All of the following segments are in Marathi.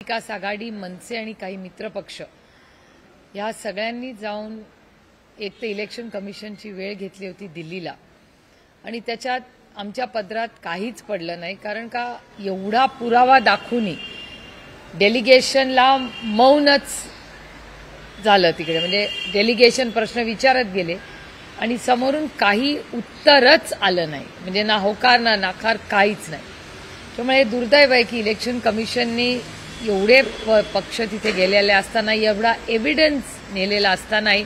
विकास आघाडी, मनसे आणि काही मित्रपक्ष या सगळ्यांनी जाऊन एक तर इलेक्शन कमिशनची वेळ घेतली होती दिल्लीला आणि त्याच्यात आमच्या पदरात काहीच पडलं नाही, कारण का एवढा पुरावा दाखवूनही डेलिगेशनला मौनच झालं तिकडे. म्हणजे डेलिगेशन प्रश्न विचारत गेले आणि समोरून काही उत्तरच आलं नाही, म्हणजे ना होकार ना नाकार काहीच नाही. त्यामुळे दुर्दैव आहे की इलेक्शन कमिशनने एवढे पक्ष तिथे गेलेले असताना, एवढा एव्हिडन्स नेलेला असतानाही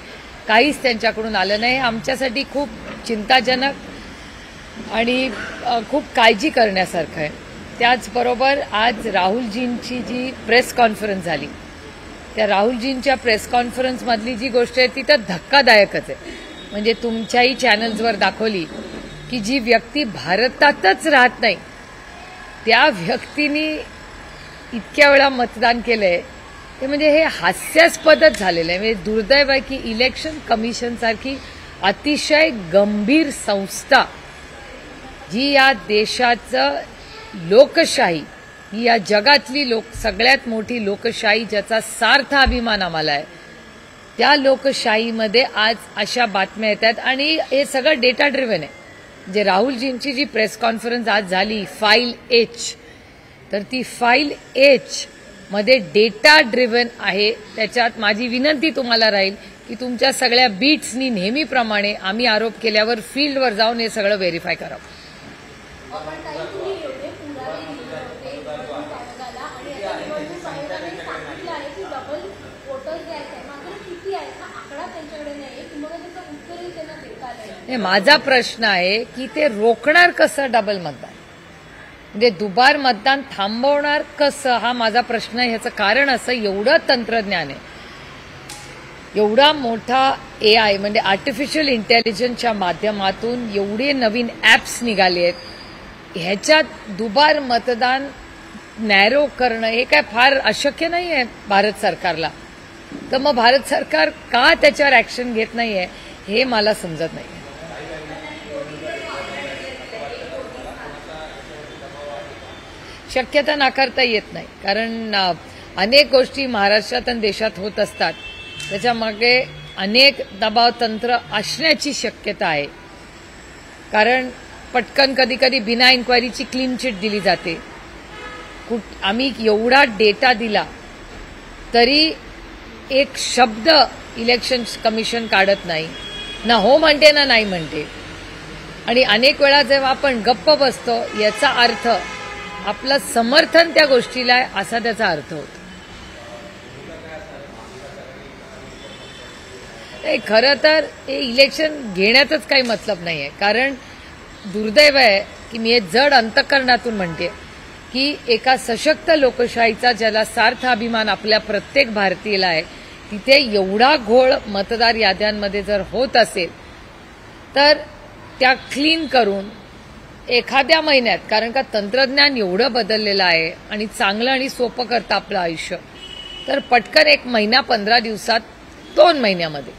काहीच त्यांच्याकडून आलं नाही. आमच्यासाठी खूप चिंताजनक आणि खूप काळजी करण्यासारखं आहे. त्याचबरोबर आज राहुलजींची जी प्रेस कॉन्फरन्स झाली, त्या राहुलजींच्या प्रेस कॉन्फरन्समधली जी गोष्ट आहे ती तर धक्कादायकच आहे. म्हणजे तुमच्याही चॅनल्सवर दाखवली की जी व्यक्ती भारतातच राहत नाही त्या व्यक्तीने इतक्या वेळा मतदान केलंय, ते म्हणजे हे हास्यास्पदच झालेलं आहे. म्हणजे दुर्दैव आहे की इलेक्शन कमिशन सारखी अतिशय गंभीर संस्था, जी या देशाचं लोकशाही, ही या जगातली सगळ्यात मोठी लोकशाही ज्याचा सार्थ अभिमान आम्हाला आहे, त्या लोकशाहीमध्ये आज अशा बातम्या येतात आणि हे सगळं डेटा ड्रिव्हन आहे. म्हणजे राहुलजींची जी प्रेस कॉन्फरन्स आज झाली फाईल एच, तर ती फाईल एच मध्ये डेटा ड्रिव्हन आहे. त्याच्यात माझी विनंती तुम्हाला राहील की तुमच्या सगळ्या बीट्सनी नेहमीप्रमाणे आम्ही आरोप केल्यावर फील्डवर जाऊन हे सगळं व्हेरीफाय करावं. माझा प्रश्न आहे की ते रोखणार कसं डबल मतदान, म्हणजे दुबार मतदान थांबवणार कसं, हा माझा प्रश्न आहे. ह्याचं कारण असं, एवढं तंत्रज्ञान आहे, एवढा मोठा AI म्हणजे आर्टिफिशियल इंटेलिजन्सच्या माध्यमातून एवढे नवीन ॲप्स निघाले आहेत, ह्याच्यात दुबार मतदान नॅरो करणं हे काय फार अशक्य नाही आहे भारत सरकारला. तर मग भारत सरकार का त्याच्यावर ॲक्शन घेत नाहीये हे मला समजत नाही. शक्यता नाकारता येत नाही, कारण अनेक गोष्टी महाराष्ट्रात आणि देशात होत असतात, त्याच्यामागे अनेक दबाव तंत्र असण्याची शक्यता आहे. कारण पटकन कधी कधी बिना इन्क्वायरीची क्लीन चिट दिली जाते. आम्ही एवढा डेटा दिला तरी एक शब्द इलेक्शन कमिशन काढत नाही, ना हो म्हणते ना नाही म्हणते. आणि अनेक वेळा जेव्हा आपण गप्प बसतो याचा अर्थ आपलं समर्थन त्या गोष्टीला आहे असा त्याचा अर्थ होतो. खरं तर हे इलेक्शन घेण्यातच काही मतलब नाही आहे. कारण दुर्दैव आहे की मी हे जड अंतःकरणातून म्हणते की एका सशक्त लोकशाहीचा ज्याला सार्थ अभिमान आपल्या प्रत्येक भारतीयाला आहे, तिथे एवढा घोळ मतदार याद्यांमध्ये जर होत असेल तर त्या क्लीन करून एखाद्या महिन्यात, कारण का तंत्रज्ञान एवढं बदललेलं आहे आणि चांगलं आणि सोपं करतं आपलं आयुष्य, तर पटकन 1 महिना 15 दिवसात 2 महिन्यामध्ये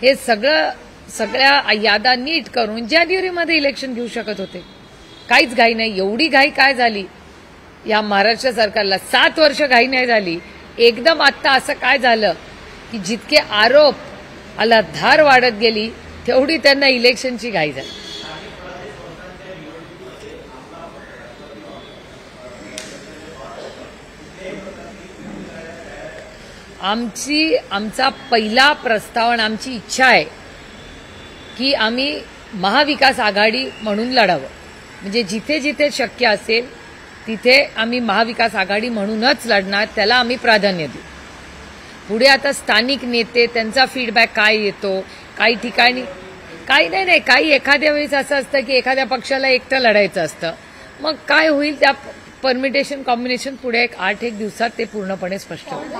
हे सगळ्या यादा नीट करून जानेवारीमध्ये इलेक्शन घेऊ शकत होते. काहीच घाई नाही. एवढी घाई काय झाली या महाराष्ट्र सरकारला? 7 वर्ष घाई नाही झाली. एकदम आत्ता असं काय झालं की जितके आरोप आला धार वाढत गेली तेवढी त्यांना इलेक्शनची घाई झाली. आमचा पहिला प्रस्ताव आणि आमची इच्छा आहे की आम्ही महाविकास आघाडी म्हणून लढावं. म्हणजे जिथे जिथे शक्य असेल तिथे आम्ही महाविकास आघाडी म्हणूनच लढणार, त्याला आम्ही प्राधान्य देऊ. पुढे आता स्थानिक नेते त्यांचा फीडबॅक काय येतो, काही ठिकाणी काही नाही, काही एखाद्या वेळेस असं असतं की एखाद्या पक्षाला एकटं लढायचं असतं, मग काय होईल त्या परमिटेशन कॉम्बिनेशन पुढे 8-1 दिवसात ते पूर्णपणे स्पष्ट होईल.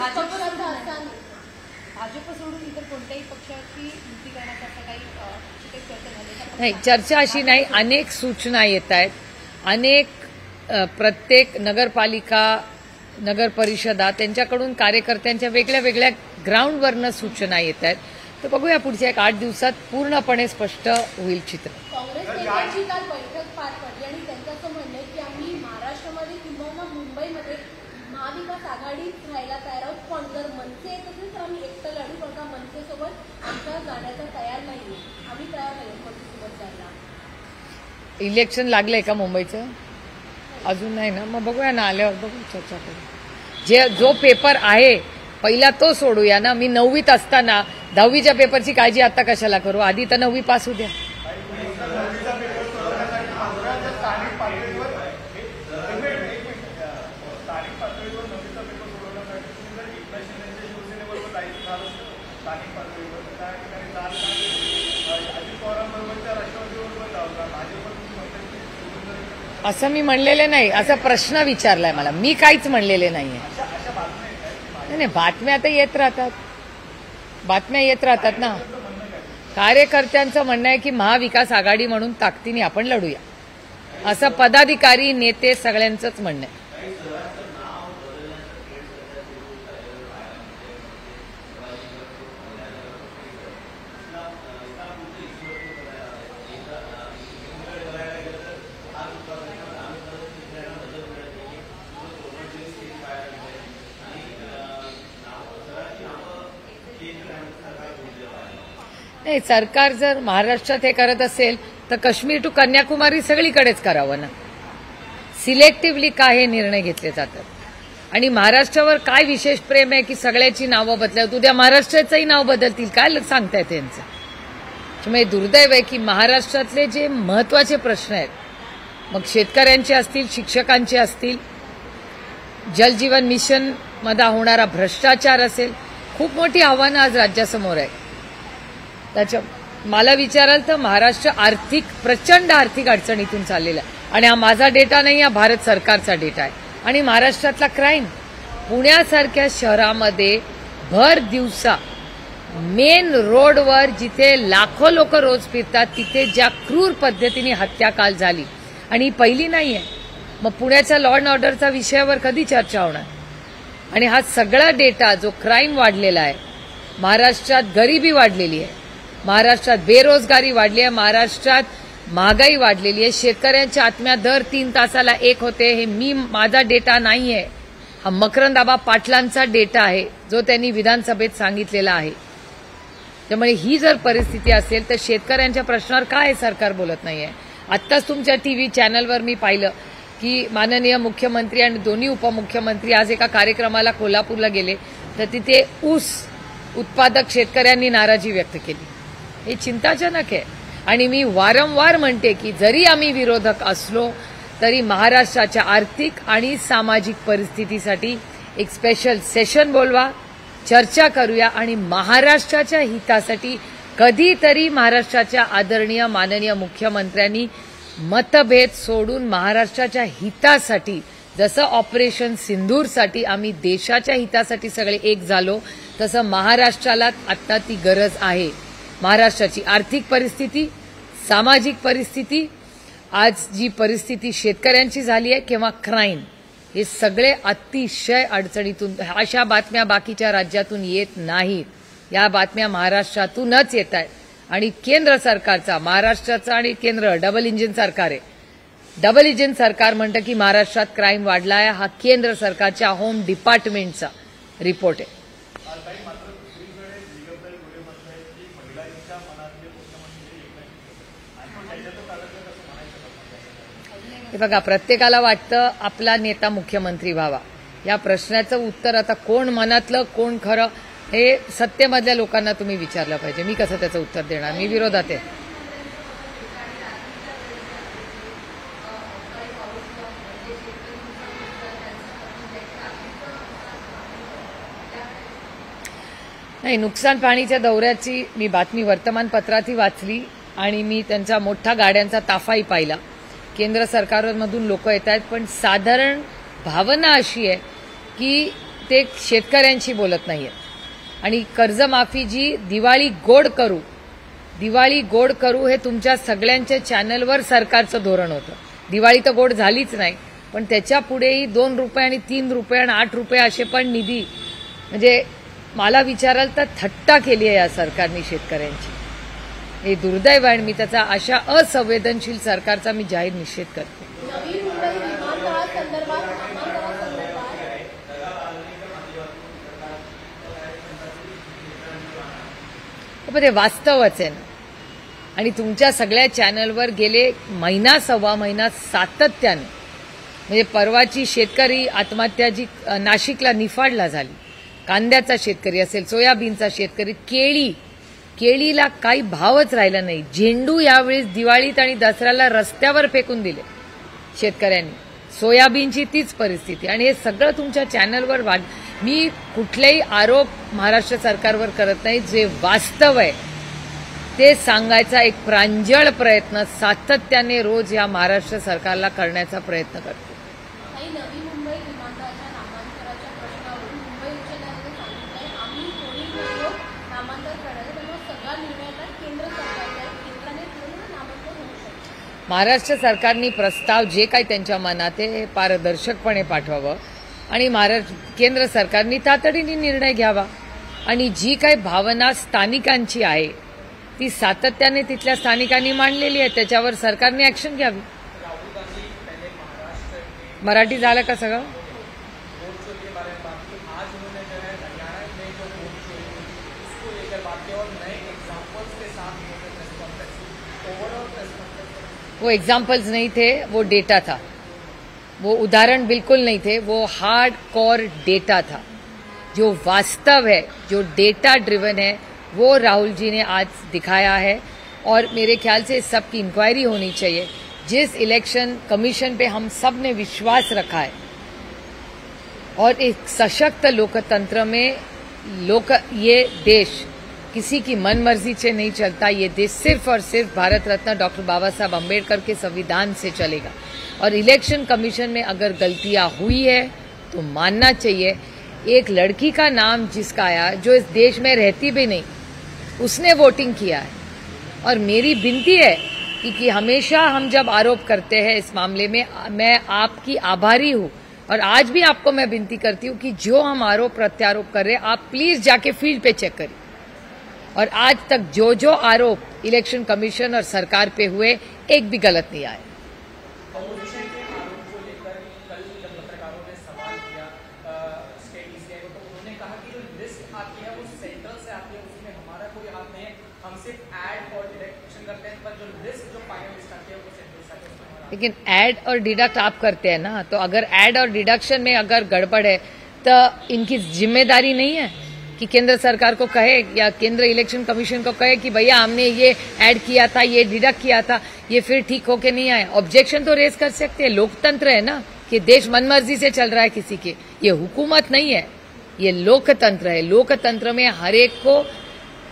नाही, चर्चा अशी नाही. अनेक सूचना येत आहेत, अनेक प्रत्येक नगरपालिका नगर परिषदा त्यांच्याकडून कार्यकर्त्यांच्या वेगळ्या वेगळ्या ग्राउंडवरनं सूचना येत आहेत. तर बघूया पुढच्या 8 दिवसात पूर्णपणे स्पष्ट होईल चित्र. काँग्रेस नेत्यांची काल बैठक पार पडली आणि त्यांचं असं म्हणणं आहे की आम्ही महाराष्ट्रामध्ये किंवा मुंबईमध्ये महाविकास आघाडी आघाडीत राहायला तयार आहोत, पण जर मनसे येत असेल तर आम्ही एकटं लढू, पण का मनसेसोबत आमच्या जाण्याचा तयार नाहीये, आम्ही तयार नाही मनसेसोबत जायला. इलेक्शन लागलंय का मुंबईचं? अजून नाही ना, मग बघूया ना, आल्यावर बघू, चर्चा करू. जो पेपर आहे पहिला तो सोडूया ना. मी 9वीत असताना 10वीच्या पेपरची काळजी आता कशाला करू? आधी तर 9वी पास होऊ द्या. असं मी म्हणलेले नाही, असा प्रश्न विचारलाय मला, मी काहीच म्हणलेले नाहीये. नाही, बातम्या तर येत राहतात, बातम्या येत राहतात ना. कार्यकर्त्यांचं म्हणणं आहे की महाविकास आघाडी म्हणून ताकदीने आपण लढूया, असं पदाधिकारी नेते सगळ्यांचंच म्हणणं आहे. नाही, सरकार जर महाराष्ट्रात हे करत असेल तर काश्मीर टू कन्याकुमारी सगळीकडेच करावं ना. सिलेक्टिव्हली का हे निर्णय घेतले जातात? आणि महाराष्ट्रावर काय विशेष प्रेम आहे की सगळ्याची नावं बदलत? उद्या महाराष्ट्राचंही नाव बदलतील, काय सांगतायत त्यांचं? त्यामुळे दुर्दैव आहे की महाराष्ट्रातले जे महत्वाचे प्रश्न आहेत, मग शेतकऱ्यांचे असतील, शिक्षकांचे असतील, जलजीवन मिशन मध्ये होणारा भ्रष्टाचार असेल, खूप मोठी आव्हानं आज राज्यासमोर आहे. त्याच्या मला विचाराल तर महाराष्ट्र प्रचंड आर्थिक अडचणीतून चाललेला आहे. आणि हा माझा डेटा नाही, हा भारत सरकारचा डेटा आहे. आणि महाराष्ट्रातला क्राईम, पुण्यासारख्या शहरामध्ये भर दिवसा मेन रोडवर जिथे लाखो लोक रोज फिरतात तिथे ज्या क्रूर पद्धतीने हत्या काल झाली, आणि ही पहिली नाहीये. मग पुण्याच्या लॉ अँड ऑर्डरचा विषयावर कधी चर्चा होणार? आणि हा सगळा डेटा जो क्राईम वाढलेला आहे, महाराष्ट्रात गरिबी वाढलेली आहे, महाराष्ट्रात बेरोजगारी वाढली आहे, महाराष्ट्रात महागाई वाढलेली आहे, शेतकऱ्यांच्या आत्म्या दर 3 तासाला एक होते. हे माझा डेटा नाहीये, हा मकरंदाबा पाटलांचा डेटा आहे जो त्यांनी विधानसभेत सांगितलेला आहे. त्यामुळे ही जर परिस्थिती असेल तर शेतकऱ्यांच्या प्रश्नावर काय सरकार बोलत नाहीये? आत्ताच तुमच्या टीव्ही चॅनलवर मी पाहिलं की माननीय मुख्यमंत्री आणि दोन्ही उपमुख्यमंत्री आज एका कार्यक्रमाला कोल्हापूरला गेले, तर तिथे ऊस उत्पादक शेतकऱ्यांनी नाराजी व्यक्त केली. हे चिंताजनक आहे. आणि मी वारंवार म्हणते की जरी आम्ही विरोधक असलो तरी महाराष्ट्राच्या आर्थिक आणि सामाजिक परिस्थितीसाठी एक स्पेशल सेशन बोलवा, चर्चा करूया, आणि महाराष्ट्राच्या हितासाठी कधीतरी महाराष्ट्राच्या आदरणीय माननीय मुख्यमंत्र्यांनी मतभेद सोडून महाराष्ट्राच्या हितासाठी, जसं ऑपरेशन सिंधूरसाठी आम्ही देशाच्या हितासाठी सगळे एक झालो, तसं महाराष्ट्राला आता ती गरज आहे. महाराष्ट्राची आर्थिक परिस्थिती, सामाजिक परिस्थिती, आज जी परिस्थिती शेतकऱ्यांची झाली आहे किंवा क्राईम, हे सगळे अतिशय अडचणीतून, अशा बातम्या बाकीच्या राज्यातून येत नाहीत. या बातम्या महाराष्ट्रातूनच येत आहेत. आणि केंद्र सरकारचा, महाराष्ट्राचा आणि केंद्र डबल इंजिन सरकार आहे. डबल इंजिन सरकार म्हणतं की महाराष्ट्रात क्राईम वाढला आहे. हा केंद्र सरकारच्या होम डिपार्टमेंटचा रिपोर्ट आहे. हे बघा, प्रत्येकाला वाटतं आपला नेता मुख्यमंत्री व्हावा. या प्रश्नाचं उत्तर आता कोण मनातलं कोण खरं हे सत्तेमधल्या लोकांना तुम्ही विचारलं पाहिजे. मी कसं त्याचं उत्तर देणार? मी विरोधात आहे. नाही, नुकसान पाहणीच्या दौऱ्याची मी बातमी वर्तमानपत्रातही वाचली आणि मी त्यांचा मोठा गाड्यांचा ताफाही पाहिला. केंद्र सरकारमधून लोक येत आहेत, पण साधारण भावना अशी आहे की ते शेतकऱ्यांशी बोलत नाहीयेत. आणि कर्जमाफी जी दिवाळी गोड करू हे तुमच्या सगळ्यांच्या चॅनलवर सरकारचं धोरण होतं. दिवाळी तर गोड झालीच नाही, पण त्याच्या पुढेही 2 रुपये आणि 3 रुपये आणि 8 रुपये असे पण निधी, म्हणजे मला विचाराल तर थट्टा केली आहे या सरकारने शेतकऱ्यांची. हे दुर्दैव आहे आणि मी त्याचा अशा असंवेदनशील सरकारचा मी जाहीर निषेध करते. नवी मुंबई विमानतळासंदर्भात आतमध्ये वास्तवच आहे ना. आणि तुमच्या सगळ्या चॅनलवर गेले महिना सव्वा महिना सातत्याने, म्हणजे परवाची शेतकरी आत्महत्या जी नाशिकला निफाडला झाली, कांद्याचा शेतकरी असेल, सोयाबीनचा शेतकरी, केळीला काही भावच राहिला नाही. झेंडू यावेळेस दिवाळीत आणि दसऱ्याला रस्त्यावर फेकून दिले शेतकऱ्यांनी. सोयाबीनची तीच परिस्थिती. आणि हे सगळं तुमच्या चॅनलवर मी कुठलेही आरोप महाराष्ट्र सरकारवर करत नाही. जे वास्तव आहे ते सांगायचा एक प्रांजळ प्रयत्न सातत्याने रोज या महाराष्ट्र सरकारला करण्याचा प्रयत्न करतो. काही नवी मुंबई विमानतळाच्या नामांतराच्या प्रश्नावरून मुंबई उच्च न्यायालयाने सांगितलंय आम्ही कोणी विरोध नामांतर करण्याचा, त्यामुळे सगळा निर्णय आता केंद्र सरकारचा आहे. केंद्राने ठरवून नामांतर होऊ शकतं. महाराष्ट्र सरकारनी प्रस्ताव जे काही त्यांच्या मनात आहे हे पारदर्शकपणे पाठवावं आणि केंद्र सरकारने तातडीने निर्णय घ्यावा. आणि जी काही भावना स्थानिकांची आहे ती सातत्याने तिथल्या स्थानिकांनी मांडलेली आहे, त्याच्यावर सरकारने ऍक्शन घ्यावी. मराठी झालं का सगळं? वो एग्जाम्पल्स नहीं थे, वो डेटा था. वो उदाहरण बिल्कुल नहीं थे, वो हार्ड कोर डेटा था. जो वास्तव है, जो डेटा ड्रिवन है, वो राहुल जी ने आज दिखाया है. और मेरे ख्याल से इस सब की इंक्वायरी होनी चाहिए. जिस इलेक्शन कमीशन पे हम सब ने विश्वास रखा है और एक सशक्त लोकतंत्र में ये देश किसी की मनमर्जी से नहीं चलता. ये देश सिर्फ और सिर्फ भारत रत्न डॉक्टर बाबा साहब अम्बेडकर के संविधान से चलेगा. और इलेक्शन कमीशन में अगर गलतियां हुई है तो मानना चाहिए. एक लड़की का नाम जिसका आया जो इस देश में रहती भी नहीं, उसने वोटिंग किया है. और मेरी विनती है कि हमेशा हम जब आरोप करते हैं इस मामले में, मैं आपकी आभारी हूं और आज भी आपको मैं विनती करती हूं कि जो हम आरोप प्रत्यारोप कर रहे हैं आप प्लीज जाके फील्ड पे चेक करिए. और आज तक जो आरोप इलेक्शन कमीशन और सरकार पे हुए एक भी गलत नहीं आए. ऑपोजिशन के आरोप को लेकर कल जब पत्रकारों ने सवाल किया स्टेट ईसीआई को, तो उन्होंने कहा कि जो लिस्ट आती है वो सेंट्रल से आती है, उसमें हमारा कोई हाथ नहीं है, हम सिर्फ ऐड और डिडक्शन करते हैं, पर जो लिस्ट जो फाइनल लिस्ट आती है वो सेंट्रल से आती है. लेकिन ऐड और डिडक्ट आप करते हैं ना, तो अगर ऐड और डिडक्शन में अगर गड़बड़ है तो इनकी जिम्मेदारी नहीं है कि केंद्र सरकार को कहे या केंद्र इलेक्शन कमीशन को कहे कि भैया हमने ये ऐड किया था, ये डिडक्ट किया था, ये फिर ठीक होके नहीं आया. ऑब्जेक्शन तो रेज कर सकते हैं. लोकतंत्र है ना, कि देश मनमर्जी से चल रहा है किसी के. ये हुकूमत नहीं है, ये लोकतंत्र है. लोकतंत्र में हर एक को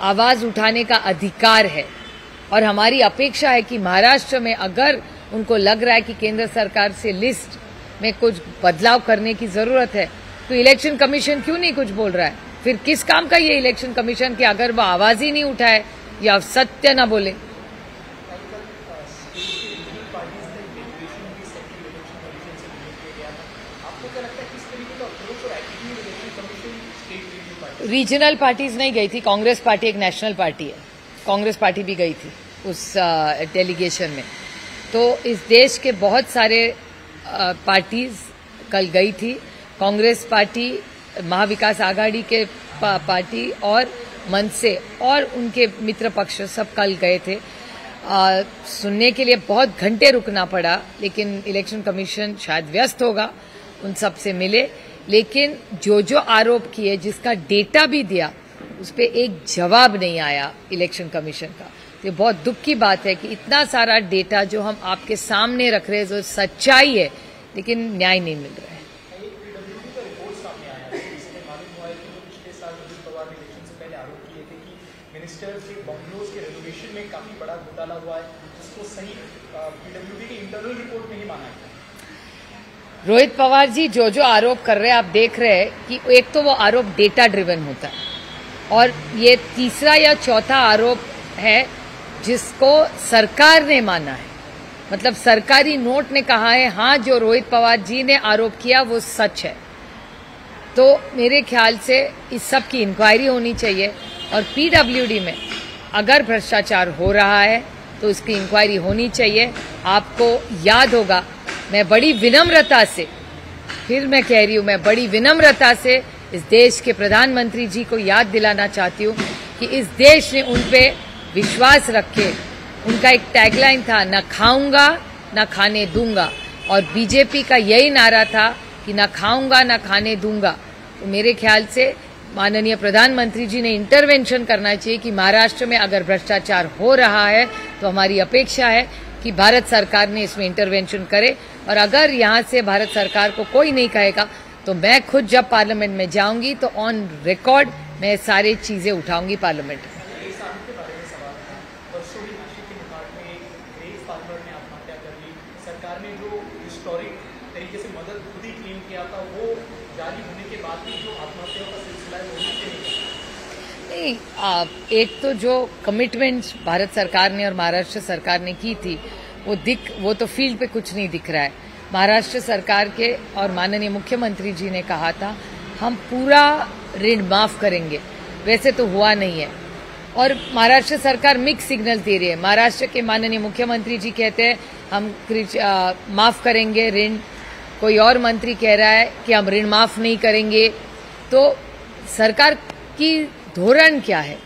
आवाज उठाने का अधिकार है. और हमारी अपेक्षा है कि महाराष्ट्र में अगर उनको लग रहा है कि केंद्र सरकार से लिस्ट में कुछ बदलाव करने की जरूरत है तो इलेक्शन कमीशन क्यों नहीं कुछ बोल रहा है. फिर किस काम का ये इलेक्शन कमीशन कि अगर वो आवाज ही नहीं उठाए या सत्य न बोले. रीजनल पार्टीज नहीं गई थी. कांग्रेस पार्टी एक नेशनल पार्टी है, कांग्रेस पार्टी भी गई थी उस डेलीगेशन में. तो इस देश के बहुत सारे पार्टीज कल गई थी. कांग्रेस पार्टी, महाविकास आघाड़ी के पार्टी और मनसे और उनके मित्र पक्ष सब कल गए थे. सुनने के लिए बहुत घंटे रुकना पड़ा, लेकिन इलेक्शन कमीशन शायद व्यस्त होगा, उन सब से मिले. लेकिन जो आरोप किए, जिसका डेटा भी दिया, उस पर एक जवाब नहीं आया इलेक्शन कमीशन का. ये बहुत दुख की बात है कि इतना सारा डेटा जो हम आपके सामने रख रहे हैं, जो सच्चाई है, लेकिन न्याय नहीं मिल रहा है. मिनिस्टर्स के बंगलोज के रेनोवेशन में काफी बड़ा घोटाला हुआ है, जिसको सही पीडब्ल्यूडी की इंटरनल रिपोर्ट में ही माना है. रोहित पवार जी जो आरोप कर रहे हैं, आप देख रहे हैं कि एक तो वो आरोप डेटा ड्रिवन होता है और ये तीसरा या चौथा आरोप है जिसको सरकार ने माना है. मतलब सरकारी नोट ने कहा है हाँ, जो रोहित पवार जी ने आरोप किया वो सच है. तो मेरे ख्याल से इस सब की इंक्वायरी होनी चाहिए. और पीडब्ल्यूडी में अगर भ्रष्टाचार हो रहा है तो इसकी इंक्वायरी होनी चाहिए. आपको याद होगा, मैं बड़ी विनम्रता से, फिर मैं कह रही हूं, मैं बड़ी विनम्रता से इस देश के प्रधानमंत्री जी को याद दिलाना चाहती हूं कि इस देश ने उन पे विश्वास रखे। उनका एक टैगलाइन था, न खाऊंगा न खाने दूंगा, और बीजेपी का यही नारा था कि न खाऊंगा न खाने दूंगा। तो मेरे ख्याल से माननीय प्रधानमंत्री जी ने इंटरवेंशन करना चाहिए कि महाराष्ट्र में अगर भ्रष्टाचार हो रहा है तो हमारी अपेक्षा है कि भारत सरकार ने इसमें इंटरवेंशन करे, और अगर यहाँ से भारत सरकार को कोई नहीं कहेगा तो मैं खुद जब पार्लियामेंट में जाऊंगी तो ऑन रिकॉर्ड मैं सारी चीजें उठाऊंगी पार्लियामेंट में। सरकार ने जो हिस्टोरिक तरीके से मदद खुद ही क्लेम किया था, वो जारी होने के बाद भी जो आत्महत्याओं का सिलसिला है वो नहीं, एक तो जो कमिटमेंट्स भारत सरकार ने और महाराष्ट्र सरकार ने की थी वो तो फील्ड पे कुछ नहीं दिख रहा है। महाराष्ट्र सरकार के और माननीय मुख्यमंत्री जी ने कहा था हम पूरा ऋण माफ करेंगे, वैसे तो हुआ नहीं है, और महाराष्ट्र सरकार मिक्स सिग्नल दे रही है। महाराष्ट्र के माननीय मुख्यमंत्री जी कहते हैं हम माफ करेंगे ऋण, कोई और मंत्री कह रहा है कि हम ऋण माफ नहीं करेंगे। तो सरकार की धोरण क्या है,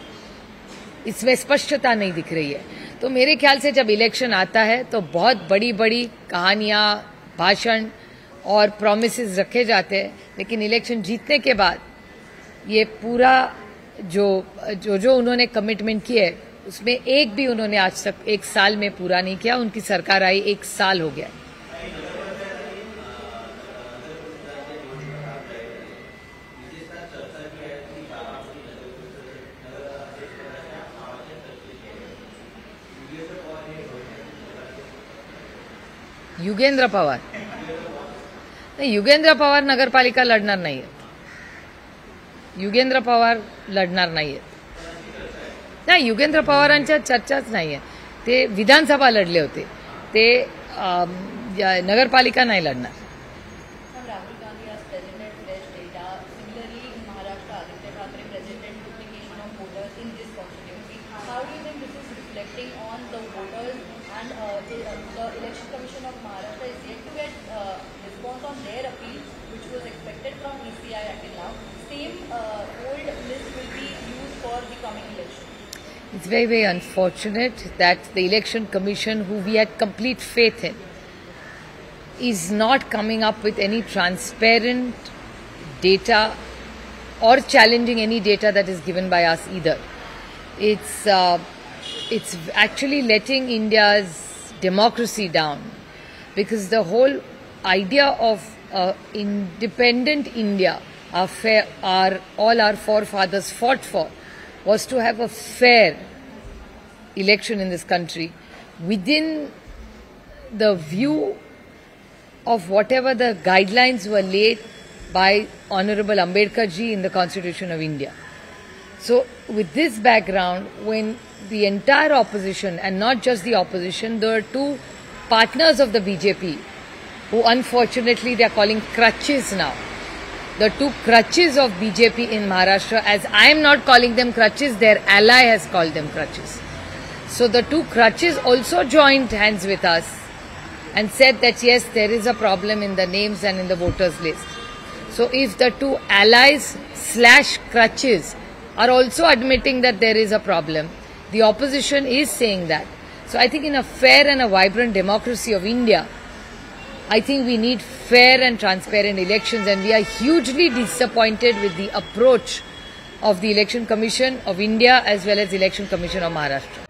इसमें स्पष्टता नहीं दिख रही है। तो मेरे ख्याल से जब इलेक्शन आता है तो बहुत बड़ी बड़ी कहानियां, भाषण और प्रॉमिसेस रखे जाते हैं, लेकिन इलेक्शन जीतने के बाद ये पूरा जो उन्होंने कमिटमेंट किया है उसमें एक भी उन्होंने आज तक 1 साल में पूरा नहीं किया। उनकी सरकार आई 1 साल हो गया। युगेंद्र पवार नहीं, युगेंद्र पवार नगरपालिका लढणार नाहीये। युगेंद्र पवार लढणार नाहीये। नाही, युगेंद्र पवारांच्या चर्चाच नाहीये। ते विधानसभा लढले होते, ते नगरपालिका नाही लढणार। Rahul Gandhi has presented fresh data. Similarly, in Maharashtra, Aditya Thackeray presented duplication of voters in this constituency. How do you think this is reflecting on the voters, and the Election Commission of Maharashtra is yet to get response on their appeal, which was expected from ECI until now? Same old list will be used for the coming election. It's very, very unfortunate that the Election Commission, who we had complete faith in, is not coming up with any transparent data or challenging any data that is given by us either. It's actually letting India's democracy down, because the whole idea of independent India, all our forefathers fought for, was to have a fair election in this country within the view of whatever the guidelines were laid by Honorable Ambedkar ji in the Constitution of India. So with this background, when the entire opposition, and not just the opposition, there are two partners of the BJP who unfortunately they are calling crutches now. The two crutches of BJP in Maharashtra, as I am not calling them crutches, their ally has called them crutches. So the two crutches also joined hands with us and said that yes, there is a problem in the names and in the voters list. So if the two allies / crutches are also admitting that there is a problem, the opposition is saying that. So I think in a fair and a vibrant democracy of India, I think we need fair and transparent elections, and we are hugely disappointed with the approach of the Election Commission of India as well as the Election Commission of Maharashtra.